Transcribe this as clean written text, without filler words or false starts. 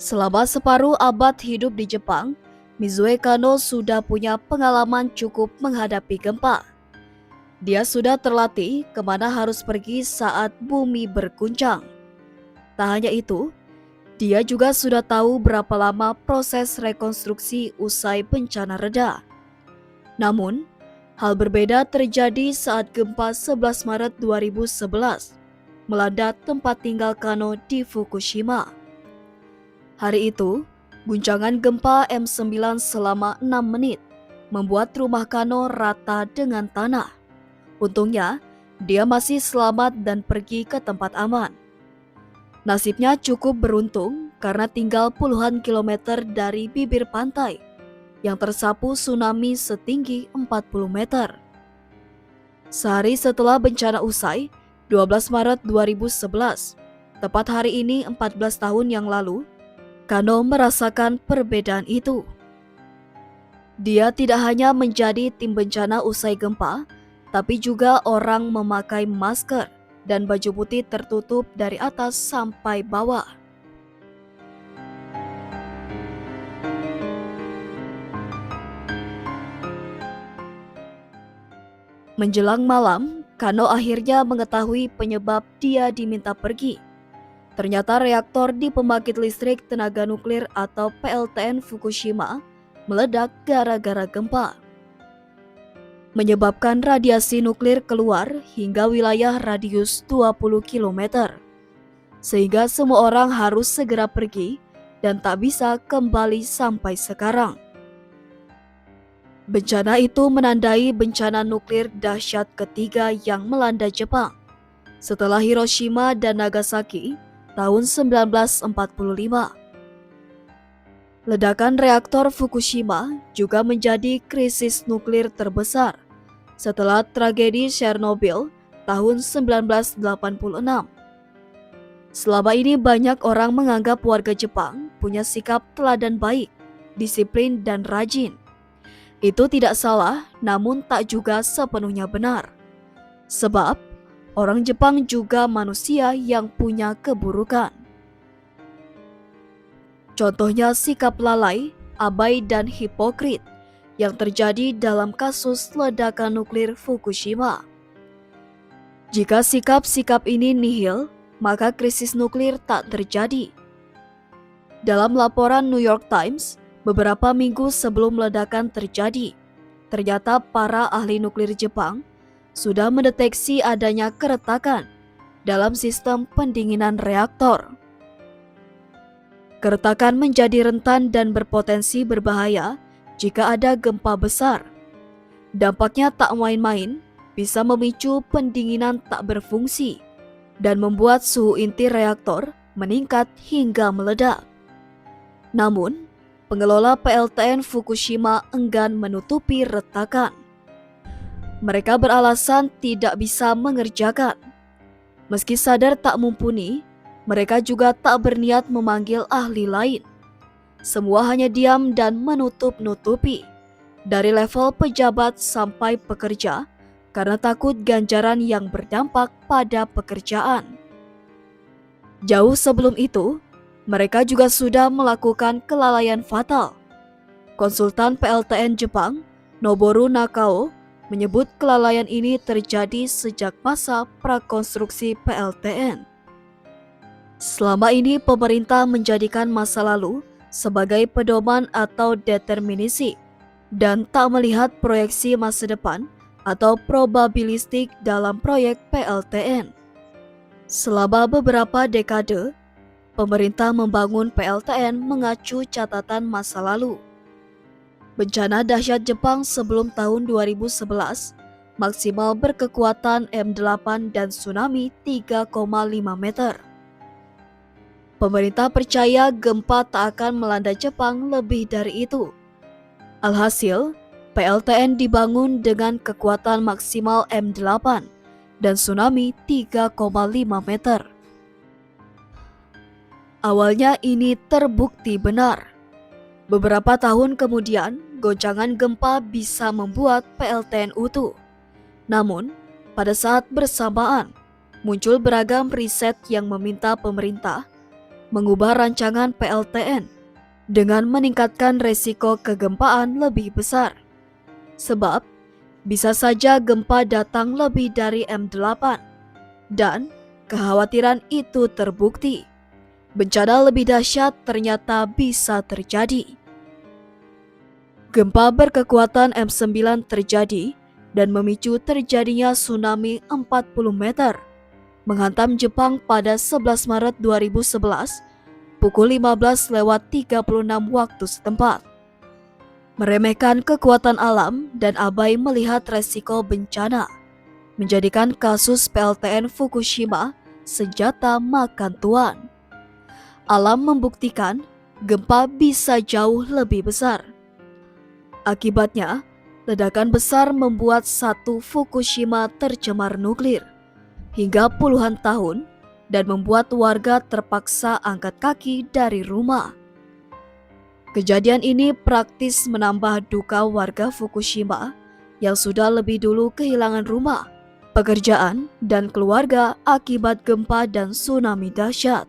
Selama separuh abad hidup di Jepang, Mizue Kano sudah punya pengalaman cukup menghadapi gempa. Dia sudah terlatih kemana harus pergi saat bumi berguncang. Tak hanya itu, dia juga sudah tahu berapa lama proses rekonstruksi usai bencana reda. Namun, hal berbeda terjadi saat gempa 11 Maret 2011 melanda tempat tinggal Kano di Fukushima. Hari itu, guncangan gempa M9 selama 6 menit membuat rumah Kano rata dengan tanah. Untungnya, dia masih selamat dan pergi ke tempat aman. Nasibnya cukup beruntung karena tinggal puluhan kilometer dari bibir pantai yang tersapu tsunami setinggi 40 meter. Sehari setelah bencana usai, 12 Maret 2011, tepat hari ini 14 tahun yang lalu, Kano merasakan perbedaan itu. Dia tidak hanya menjadi tim bencana usai gempa, tapi juga orang memakai masker dan baju putih tertutup dari atas sampai bawah. Menjelang malam, Kano akhirnya mengetahui penyebab dia diminta pergi. Ternyata reaktor di pembangkit listrik tenaga nuklir atau PLTN Fukushima meledak gara-gara gempa, menyebabkan radiasi nuklir keluar hingga wilayah radius 20 km. Sehingga semua orang harus segera pergi dan tak bisa kembali sampai sekarang. Bencana itu menandai bencana nuklir dahsyat ketiga yang melanda Jepang setelah Hiroshima dan Nagasaki tahun 1945. Ledakan reaktor Fukushima juga menjadi krisis nuklir terbesar setelah tragedi Chernobyl tahun 1986. Selama ini banyak orang menganggap warga Jepang punya sikap teladan baik, disiplin dan rajin. Itu tidak salah, namun tak juga sepenuhnya benar. Sebab orang Jepang juga manusia yang punya keburukan. Contohnya sikap lalai, abai dan hipokrit yang terjadi dalam kasus ledakan nuklir Fukushima. Jika sikap-sikap ini nihil, maka krisis nuklir tak terjadi. Dalam laporan New York Times, beberapa minggu sebelum ledakan terjadi, ternyata para ahli nuklir Jepang sudah mendeteksi adanya keretakan dalam sistem pendinginan reaktor. Keretakan menjadi rentan dan berpotensi berbahaya jika ada gempa besar. Dampaknya tak main-main, bisa memicu pendinginan tak berfungsi dan membuat suhu inti reaktor meningkat hingga meledak. Namun, pengelola PLTN Fukushima enggan menutupi retakan. Mereka beralasan tidak bisa mengerjakan. Meski sadar tak mumpuni, mereka juga tak berniat memanggil ahli lain. Semua hanya diam dan menutup-nutupi, dari level pejabat sampai pekerja, karena takut ganjaran yang berdampak pada pekerjaan. Jauh sebelum itu, mereka juga sudah melakukan kelalaian fatal. Konsultan PLTN Jepang, Noboru Nakao, menyebut kelalaian ini terjadi sejak masa prakonstruksi PLTN. Selama ini pemerintah menjadikan masa lalu sebagai pedoman atau determinisi dan tak melihat proyeksi masa depan atau probabilistik dalam proyek PLTN. Selama beberapa dekade, pemerintah membangun PLTN mengacu catatan masa lalu. Bencana dahsyat Jepang sebelum tahun 2011 maksimal berkekuatan M8 dan tsunami 3,5 meter. Pemerintah percaya gempa tak akan melanda Jepang lebih dari itu. Alhasil, PLTN dibangun dengan kekuatan maksimal M8 dan tsunami 3,5 meter. Awalnya ini terbukti benar. Beberapa tahun kemudian, goncangan gempa bisa membuat PLTN utuh. Namun, pada saat bersamaan, muncul beragam riset yang meminta pemerintah mengubah rancangan PLTN dengan meningkatkan resiko kegempaan lebih besar. Sebab, bisa saja gempa datang lebih dari M8 dan kekhawatiran itu terbukti. Bencana lebih dahsyat ternyata bisa terjadi. Gempa berkekuatan M9 terjadi dan memicu terjadinya tsunami 40 meter, menghantam Jepang pada 11 Maret 2011 pukul 15:36 waktu setempat. Meremehkan kekuatan alam dan abai melihat resiko bencana menjadikan kasus PLTN Fukushima senjata makan tuan. Alam membuktikan gempa bisa jauh lebih besar. Akibatnya, ledakan besar membuat satu Fukushima tercemar nuklir hingga puluhan tahun dan membuat warga terpaksa angkat kaki dari rumah. Kejadian ini praktis menambah duka warga Fukushima yang sudah lebih dulu kehilangan rumah, pekerjaan, dan keluarga akibat gempa dan tsunami dahsyat.